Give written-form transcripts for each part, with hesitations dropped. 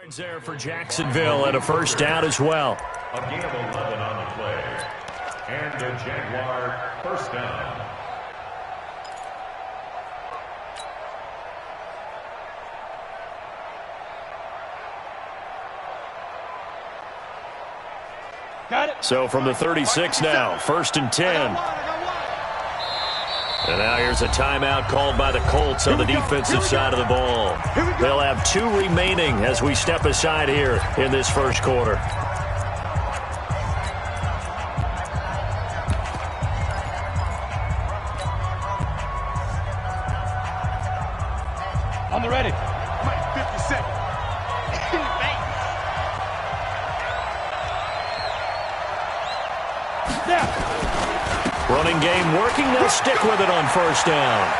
Yards there for Jacksonville and a first down as well. A gain of 11 on the play. And the Jaguar first down. Got it. So from the 36 now, first and 10. And now here's a timeout called by the Colts on the defensive side of the ball. They'll have 2 remaining as we step aside here in this first quarter. On the ready. 50 seconds. Running game working. They'll stick with it on first down.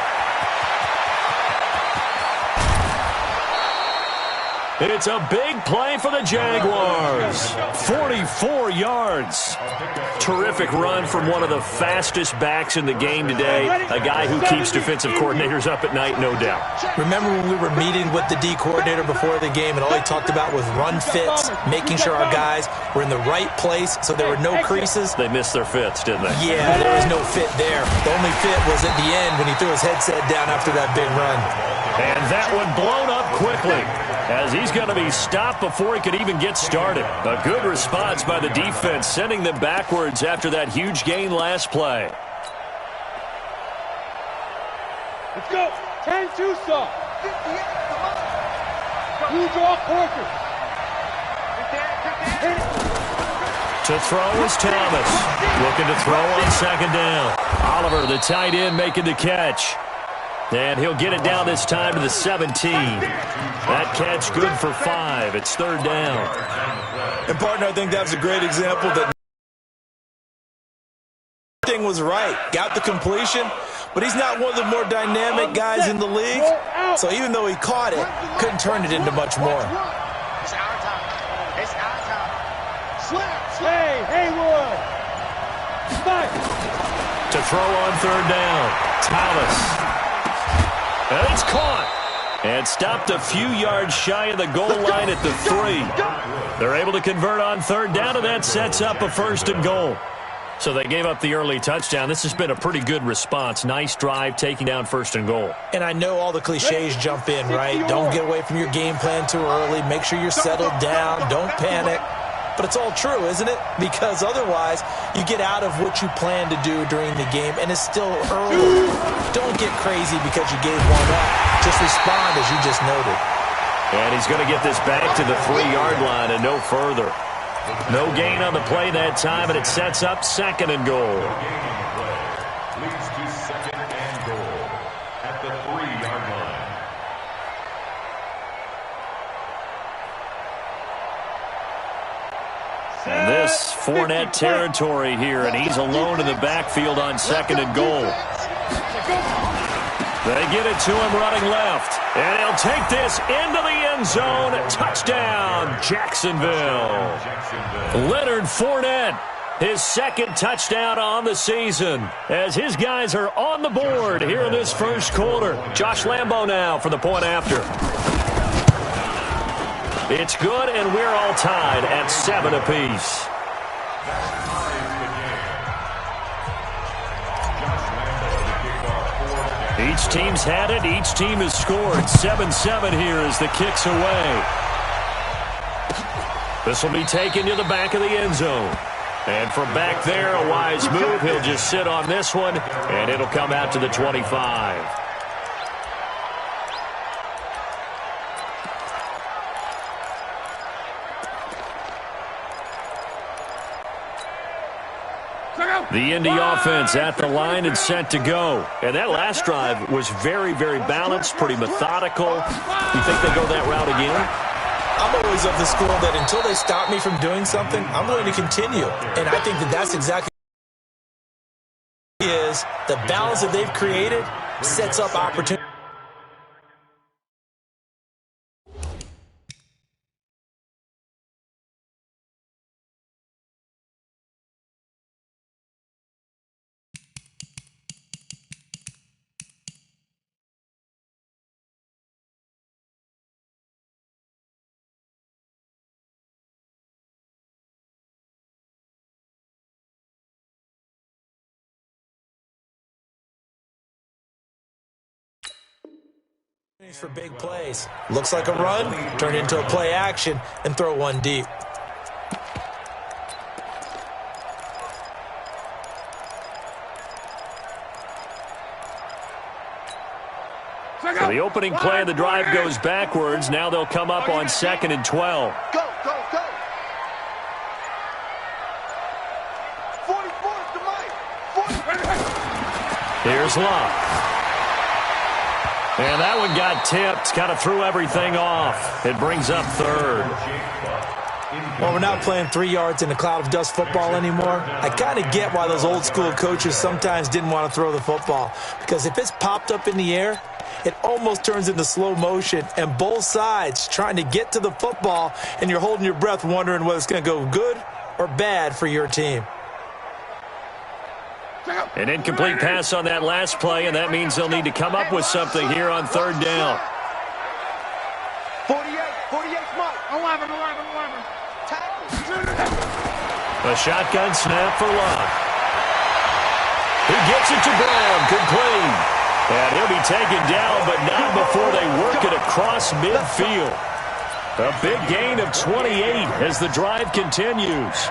It's a big play for the Jaguars. 44 yards. Terrific run from one of the fastest backs in the game today. A guy who keeps defensive coordinators up at night, no doubt. Remember when we were meeting with the D coordinator before the game and all he talked about was run fits, making sure our guys were in the right place so there were no creases? They missed their fits, didn't they? Yeah, there was no fit there. The only fit was at the end when he threw his headset down after that big run. And that one blown up quickly as he's going to be stopped before he could even get started. A good response by the defense, sending them backwards after that huge gain last play. Let's go. 10-2 saw. Blue draw Corker. To throw is Thomas. Looking to throw on second down. Oliver, the tight end, making the catch. And he'll get it down this time to the 17. That catch good for 5. It's third down. And, partner, I think that was a great example that everything was right. Got the completion, but he's not one of the more dynamic guys in the league. So even though he caught it, couldn't turn it into much more. It's our time. It's our time. Hey, Haywood. Spike. To throw on third down. Thomas. And it's caught. And stopped a few yards shy of the goal line at the 3. They're able to convert on third down, and that sets up a first and goal. So they gave up the early touchdown. This has been a pretty good response. Nice drive, taking down first and goal. And I know all the cliches jump in, right? Don't get away from your game plan too early. Make sure you're settled down. Don't panic. But it's all true, isn't it? Because otherwise, you get out of what you plan to do during the game, and it's still early. Don't get crazy because you gave one up. Just respond as you just noted. And he's going to get this back to the 3-yard line and no further. No gain on the play that time, and it sets up second and goal. Leads to second and goal at the 3-yard line. And this Fournette territory here, and he's alone in the backfield on second and goal. They get it to him running left, and he'll take this into the end zone. Touchdown, Jacksonville. Leonard Fournette, his second touchdown on the season, as his guys are on the board here in this first quarter. Josh Lambo now for the point after. It's good, and we're all tied at 7 apiece. Each team's had it. Each team has scored. 7-7 here as the kick's away. This will be taken to the back of the end zone. And from back there, a wise move. He'll just sit on this one, and it'll come out to the 25. The Indy offense at the line and set to go. And that last drive was very, very balanced, pretty methodical. You think they go that route again? I'm always of the school that until they stop me from doing something, I'm going to continue. And I think that that's exactly what it is. The balance that they've created sets up opportunity. For big plays. Looks like a run, turn into a play action, and throw one deep. So the opening play of the drive goes backwards. Now they'll come up on 2nd and 12. Go, go, go. 44 to Mike. Here's Love. And that one got tipped, kind of threw everything off. It brings up 3rd. Well, we're not playing 3 yards in a cloud of dust football anymore. I kind of get why those old school coaches sometimes didn't want to throw the football. Because if it's popped up in the air, it almost turns into slow motion, and both sides trying to get to the football, and you're holding your breath wondering whether it's going to go good or bad for your team. An incomplete pass on that last play, and that means they'll need to come up with something here on 3rd down. 48, 48, Mike. 11. Tackle. A shotgun snap for Love. He gets it to Brown, complete. And he'll be taken down, but not before they work it across midfield. A big gain of 28 as the drive continues.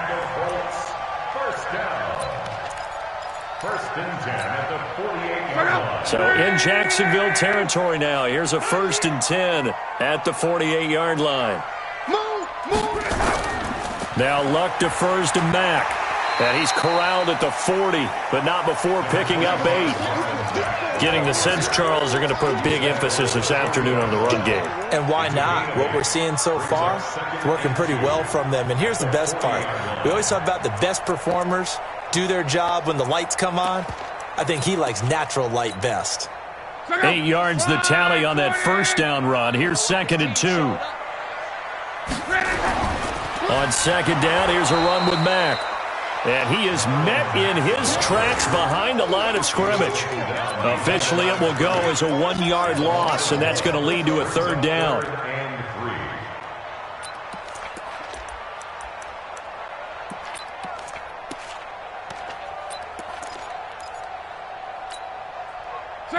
First and 10 at the 48-yard line. So in Jacksonville territory now. Here's a 1st and 10 at the 48-yard line. Move. Now Luck defers to Mack. And he's corralled at the 40, but not before picking up 8. Getting the sense, Charles, they're going to put a big emphasis this afternoon on the run game. And why not? What we're seeing so far, it's working pretty well from them. And here's the best part. We always talk about the best performers do their job when the lights come on. I think he likes natural light best. 8 yards the tally on that 1st down run. Here's 2nd and 2. On 2nd down, here's a run with Mack. And he is met in his tracks behind the line of scrimmage. Officially, it will go as a 1-yard loss, and that's going to lead to a 3rd down.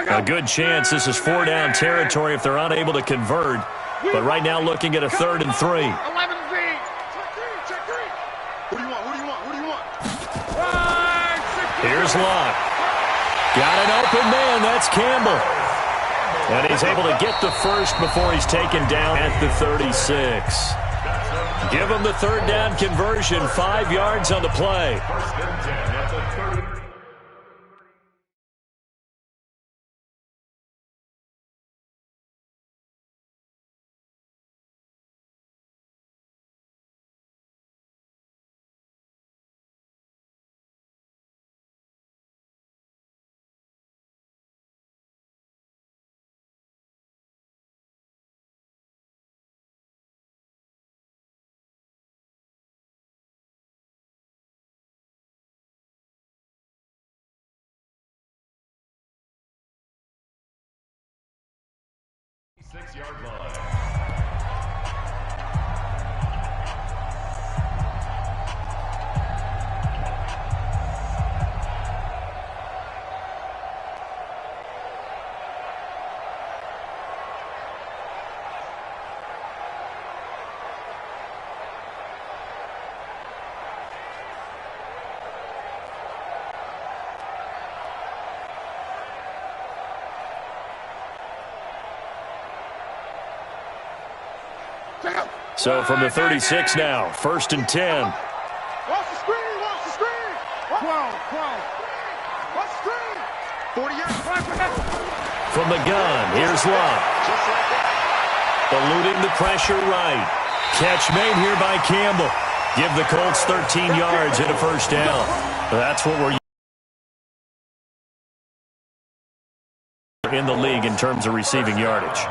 A good chance this is 4-down territory if they're unable to convert. But right now looking at a 3rd and 3. 11 Who do you want? Here's Locke. Got an open man. That's Campbell. And he's able to get the first before he's taken down at the 36. Give him the 3rd down conversion. 5 yards on the play. First and 10 at the 30. Six-yard line. So from the 36 now, 1st and 10. Watch the screen. 12. Watch the screen. 48. From the gun, here's Love. Eluding the pressure right. Catch made here by Campbell. Give the Colts 13 yards and a 1st down. That's what we're in the league in terms of receiving yardage.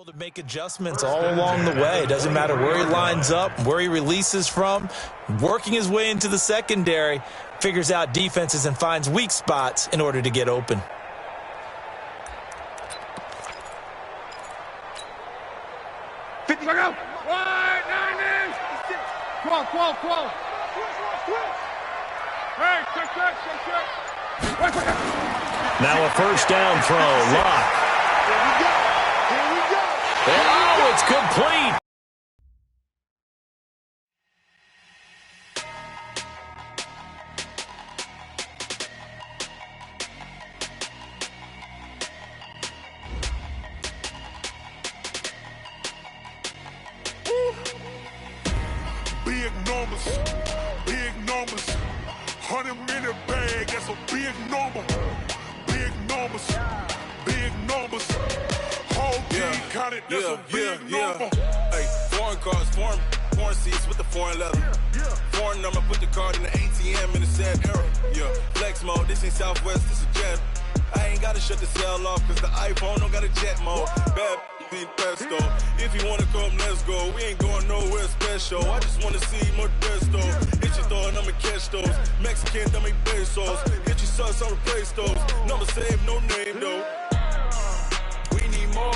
To make adjustments all along the way. Doesn't matter where he lines up, where he releases from, working his way into the secondary, figures out defenses and finds weak spots in order to get open. Now a first down throw. Lock. Oh, it's complete. Big numbers, big numbers. 100-minute bag, that's a big number. Big numbers, big numbers. Whole team counted, that's a big number. Hey, foreign cars, foreign seats with the foreign leather. Foreign number, put the card in the ATM in the sad era. Yeah, flex mode, this ain't Southwest, this is jet. I ain't gotta shut the cell off, cause the iPhone don't got a jet mode. Bad need pesto. If you wanna come, let's go. We ain't going nowhere special. I just wanna see more desto. Hit your door and I'ma catch those. Mexican, don't make pesos. Hit your sus, I'll replace those. Number saved, no name though. We need more